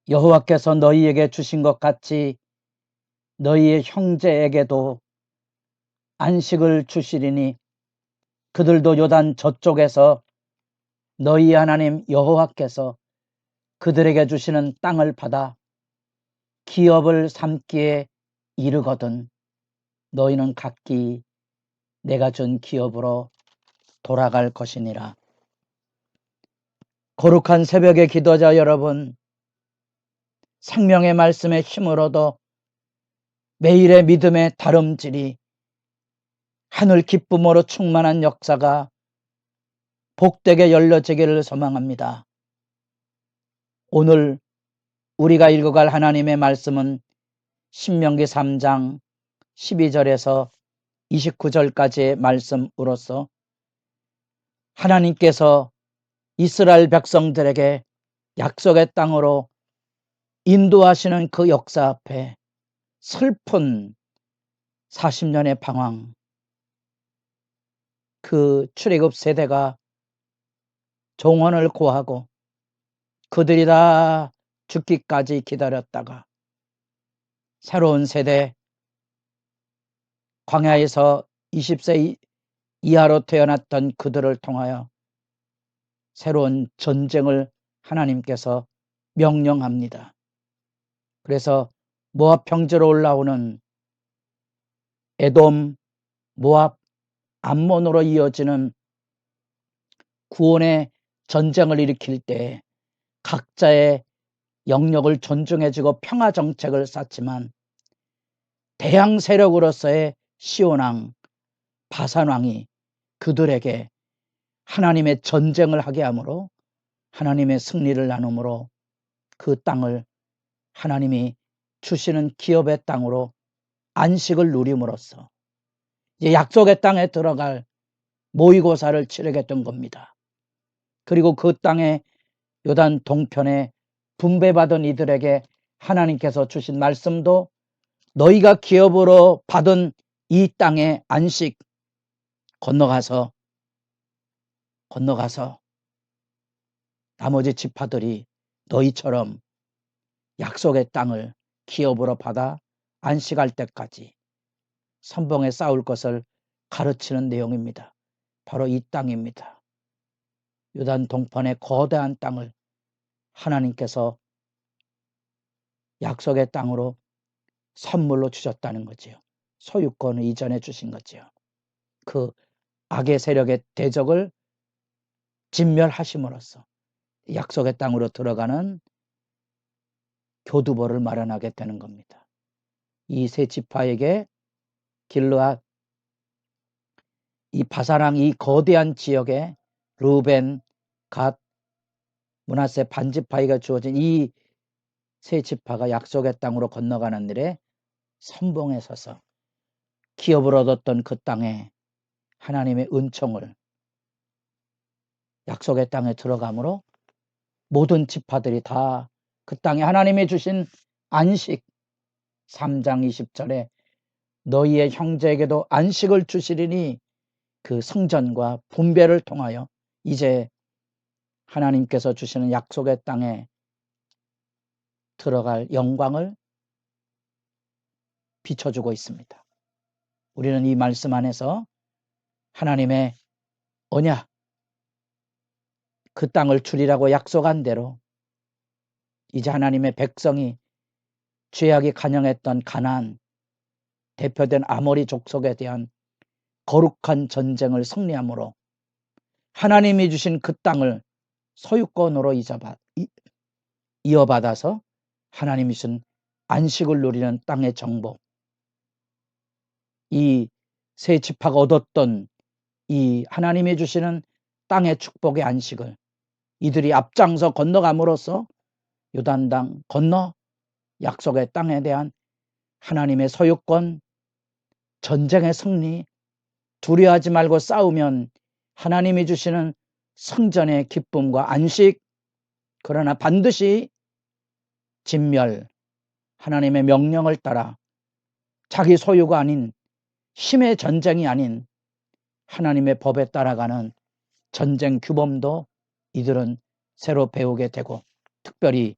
여호와께서 너희에게 주신 것 같이 너희의 형제에게도 안식을 주시리니 그들도 요단 저쪽에서 너희 하나님 여호와께서 그들에게 주시는 땅을 받아 기업을 삼기에 이르거든 너희는 각기 내가 준 기업으로 돌아갈 것이니라. 거룩한 새벽의 기도자 여러분, 생명의 말씀의 힘으로도 매일의 믿음의 다름질이 하늘 기쁨으로 충만한 역사가 복되게 열려지기를 소망합니다. 오늘 우리가 읽어갈 하나님의 말씀은 신명기 3장 12절에서 29절까지의 말씀으로서 하나님께서 이스라엘 백성들에게 약속의 땅으로 인도하시는 그 역사 앞에 슬픈 40년의 방황, 그 출애굽 세대가 종언을 고하고 그들이 다 죽기까지 기다렸다가 새로운 세대, 광야에서 20세 이하로 태어났던 그들을 통하여 새로운 전쟁을 하나님께서 명령합니다. 그래서 모압 평지로 올라오는 에돔, 모압, 암몬으로 이어지는 구원의 전쟁을 일으킬 때 각자의 영역을 존중해주고 평화정책을 쌓지만 대항 세력으로서의 시온왕, 바산왕이 그들에게 하나님의 전쟁을 하게 하므로 하나님의 승리를 나눔으로 그 땅을 하나님이 주시는 기업의 땅으로 안식을 누림으로써 이제 약속의 땅에 들어갈 모의고사를 치르게 된 겁니다. 그리고 그 땅에 요단 동편에 분배받은 이들에게 하나님께서 주신 말씀도 너희가 기업으로 받은 이 땅의 안식 건너가서 나머지 지파들이 너희처럼 약속의 땅을 기업으로 받아 안식할 때까지 선봉에 싸울 것을 가르치는 내용입니다. 바로 이 땅입니다. 요단 동편의 거대한 땅을 하나님께서 약속의 땅으로 선물로 주셨다는 거지요. 소유권을 이전해 주신 거지요. 그 악의 세력의 대적을 진멸하심으로써 약속의 땅으로 들어가는 교두보를 마련하게 되는 겁니다. 이 세 지파에게 길르앗, 이 바사랑 이 거대한 지역에 루벤, 갓, 므낫세 반지파에게 주어진 이 세 지파가 약속의 땅으로 건너가는 일에 선봉에 서서 기업을 얻었던 그 땅에 하나님의 은총을 약속의 땅에 들어가므로 모든 지파들이 다 그 땅에 하나님이 주신 안식 3장 20절에 너희의 형제에게도 안식을 주시리니 그 성전과 분배를 통하여 이제 하나님께서 주시는 약속의 땅에 들어갈 영광을 비춰주고 있습니다. 우리는 이 말씀 안에서 하나님의 언약, 그 땅을 주리라고 약속한 대로 이제 하나님의 백성이 죄악이 간영했던 가나안, 대표된 아모리 족속에 대한 거룩한 전쟁을 승리함으로 하나님이 주신 그 땅을 소유권으로 이어받아서 하나님이 주신 안식을 누리는 땅의 정복, 이 세 지파가 얻었던 이 하나님이 주시는 땅의 축복의 안식을 이들이 앞장서 건너감으로써 요단강 건너 약속의 땅에 대한 하나님의 소유권, 전쟁의 승리, 두려워하지 말고 싸우면 하나님이 주시는 성전의 기쁨과 안식, 그러나 반드시 진멸, 하나님의 명령을 따라 자기 소유가 아닌 힘의 전쟁이 아닌 하나님의 법에 따라가는 전쟁 규범도 이들은 새로 배우게 되고, 특별히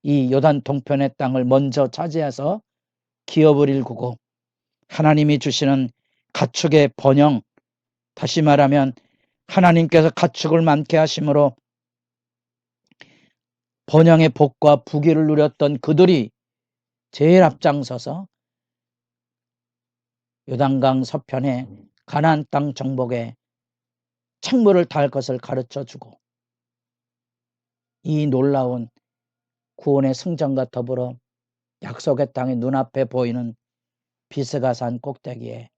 이 요단 동편의 땅을 먼저 차지해서 기업을 일구고 하나님이 주시는 가축의 번영, 다시 말하면 하나님께서 가축을 많게 하심으로 번영의 복과 부귀를 누렸던 그들이 제일 앞장서서 요단강 서편에 가나안 땅 정복에 책무를 다할 것을 가르쳐주고 이 놀라운 구원의 승전과 더불어 약속의 땅이 눈앞에 보이는 비스가산 꼭대기에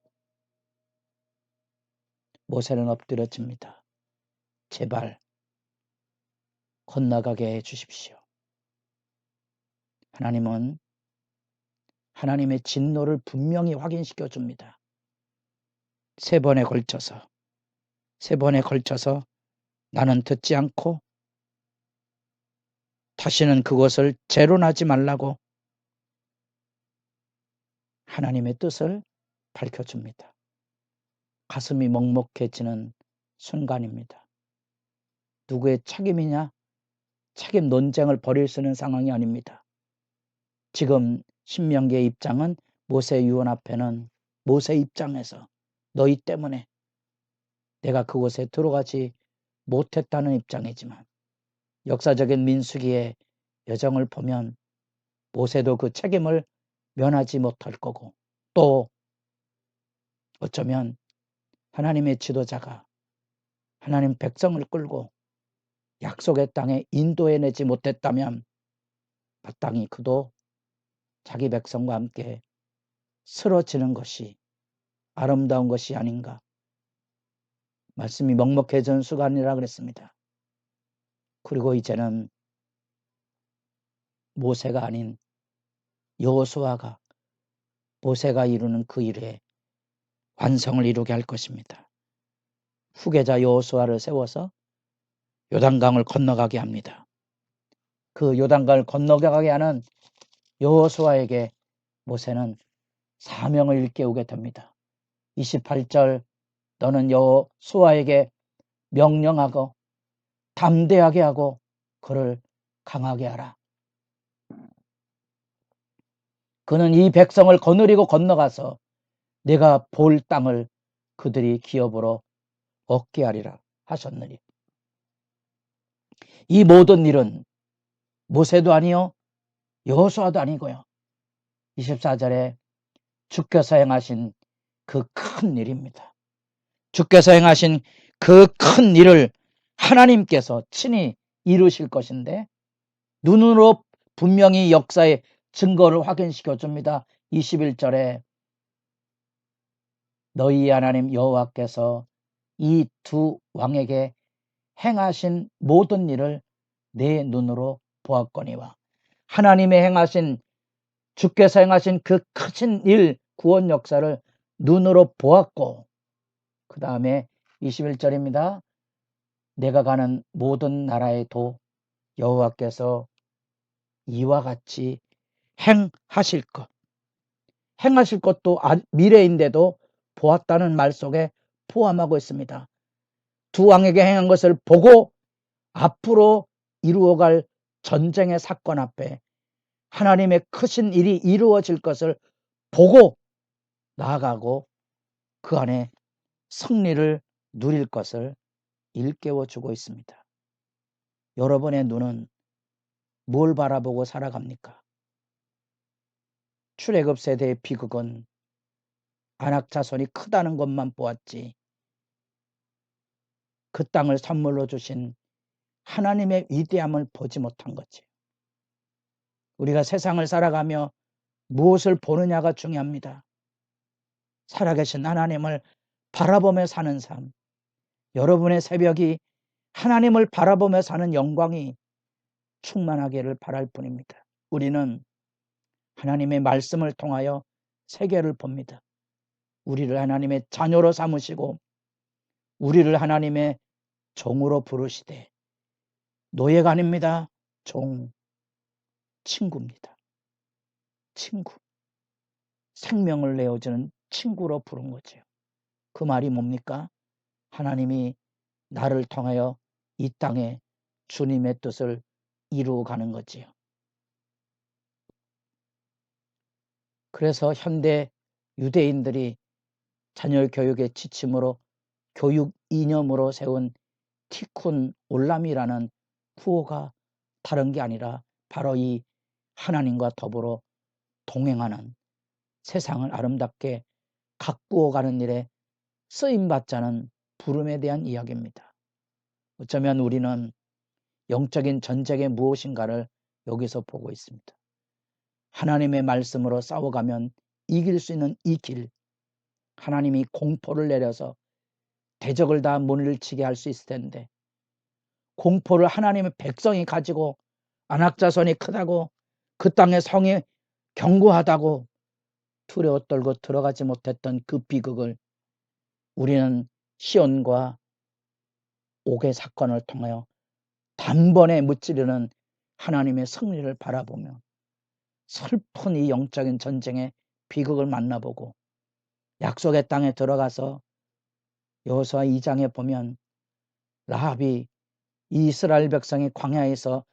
모세는 엎드려집니다. 제발 건너가게 해주십시오. 하나님은 하나님의 진노를 분명히 확인시켜 줍니다. 세 번에 걸쳐서 나는 듣지 않고 다시는 그것을 재론하지 말라고 하나님의 뜻을 밝혀줍니다. 가슴이 먹먹해지는 순간입니다. 누구의 책임이냐? 책임 논쟁을 벌일 수 있는 상황이 아닙니다. 지금 신명기의 입장은 모세 유언 앞에는 모세 입장에서 너희 때문에 내가 그곳에 들어가지 못했다는 입장이지만 역사적인 민수기의 여정을 보면 모세도 그 책임을 면하지 못할 거고 또 어쩌면 하나님의 지도자가 하나님 백성을 끌고 약속의 땅에 인도해내지 못했다면 마땅히 그도 자기 백성과 함께 쓰러지는 것이 아름다운 것이 아닌가. 말씀이 먹먹해진 순간이라 그랬습니다. 그리고 이제는 모세가 아닌 여호수아가 모세가 이루는 그 일에 완성을 이루게 할 것입니다. 후계자 여호수아를 세워서 요단강을 건너가게 합니다. 그 요단강을 건너가게 하는 여호수아에게 모세는 사명을 일깨우게 됩니다. 28절 너는 여호수아에게 명령하고 담대하게 하고 그를 강하게 하라. 그는 이 백성을 거느리고 건너가서 내가 볼 땅을 그들이 기업으로 얻게 하리라 하셨느니 이 모든 일은 모세도 아니요 여호수아도 아니고요 24절에 주께서 행하신 그 큰 일입니다. 주께서 행하신 그 큰 일을 하나님께서 친히 이루실 것인데 눈으로 분명히 역사의 증거를 확인시켜 줍니다. 21절에 너희 하나님 여호와께서 이 두 왕에게 행하신 모든 일을 내 눈으로 보았거니와 하나님의 행하신 주께서 행하신 그 크신 일 구원 역사를 눈으로 보았고 그 다음에 21절입니다. 내가 가는 모든 나라의 도 여호와께서 이와 같이 행하실 것 행하실 것도 미래인데도 보았다는 말 속에 포함하고 있습니다. 두 왕에게 행한 것을 보고 앞으로 이루어갈 전쟁의 사건 앞에 하나님의 크신 일이 이루어질 것을 보고 나아가고 그 안에 승리를 누릴 것을 일깨워주고 있습니다. 여러분의 눈은 뭘 바라보고 살아갑니까? 출애굽 세대의 비극은 안악 자손이 크다는 것만 보았지 그 땅을 선물로 주신 하나님의 위대함을 보지 못한 거지. 우리가 세상을 살아가며 무엇을 보느냐가 중요합니다. 살아계신 하나님을 바라보며 사는 삶, 여러분의 새벽이 하나님을 바라보며 사는 영광이 충만하기를 바랄 뿐입니다. 우리는 하나님의 말씀을 통하여 세계를 봅니다. 우리를 하나님의 자녀로 삼으시고 우리를 하나님의 종으로 부르시되 노예가 아닙니다. 종, 친구입니다. 친구. 생명을 내어주는 친구로 부른 거죠. 그 말이 뭡니까? 하나님이 나를 통하여 이 땅에 주님의 뜻을 이루어가는 거지요. 그래서 현대 유대인들이 자녀 교육의 지침으로 교육 이념으로 세운 티쿤 올람이라는 구호가 다른 게 아니라 바로 이 하나님과 더불어 동행하는, 세상을 아름답게 가꾸어 가는 일에 쓰임받자는 부름에 대한 이야기입니다. 어쩌면 우리는 영적인 전쟁이 무엇인가를 여기서 보고 있습니다. 하나님의 말씀으로 싸워가면 이길 수 있는 이 길, 하나님이 공포를 내려서 대적을 다 물리치게 할 수 있을 텐데, 공포를 하나님의 백성이 가지고 안악자손이 크다고, 그 땅의 성이 견고하다고 두려워 떨고 들어가지 못했던 그 비극을 우리는 시온과 옥의 사건을 통하여 단번에 무찌르는 하나님의 승리를 바라보며 슬픈 이 영적인 전쟁의 비극을 만나보고, 약속의 땅에 들어가서 여호수아 2장에 보면 라합이 이스라엘 백성이 광야에서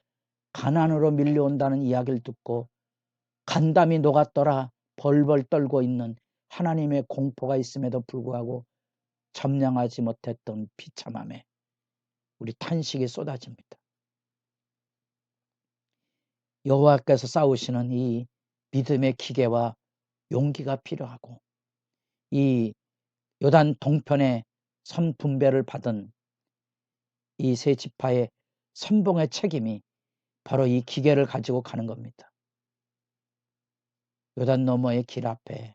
가나안으로 밀려온다는 이야기를 듣고 간담이 녹았더라 벌벌 떨고 있는 하나님의 공포가 있음에도 불구하고 점령하지 못했던 비참함에 우리 탄식이 쏟아집니다. 여호와께서 싸우시는 이 믿음의 기계와 용기가 필요하고, 이 요단 동편의 선 분배를 받은 이 세 지파의 선봉의 책임이 바로 이 기계를 가지고 가는 겁니다. 요단 너머의 길 앞에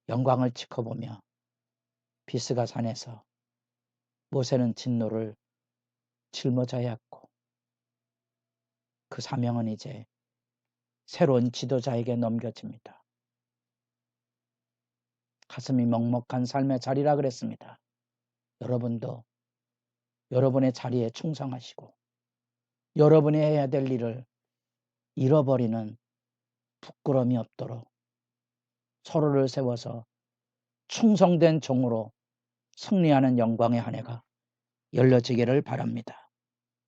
영광을 지켜보며 비스가 산에서 모세는 진노를 짊어져야 했고, 그 사명은 이제 새로운 지도자에게 넘겨집니다. 가슴이 먹먹한 삶의 자리라 그랬습니다. 여러분도 여러분의 자리에 충성하시고 여러분이 해야 될 일을 잃어버리는 부끄러움이 없도록 서로를 세워서 충성된 종으로 승리하는 영광의 한 해가 열려지기를 바랍니다.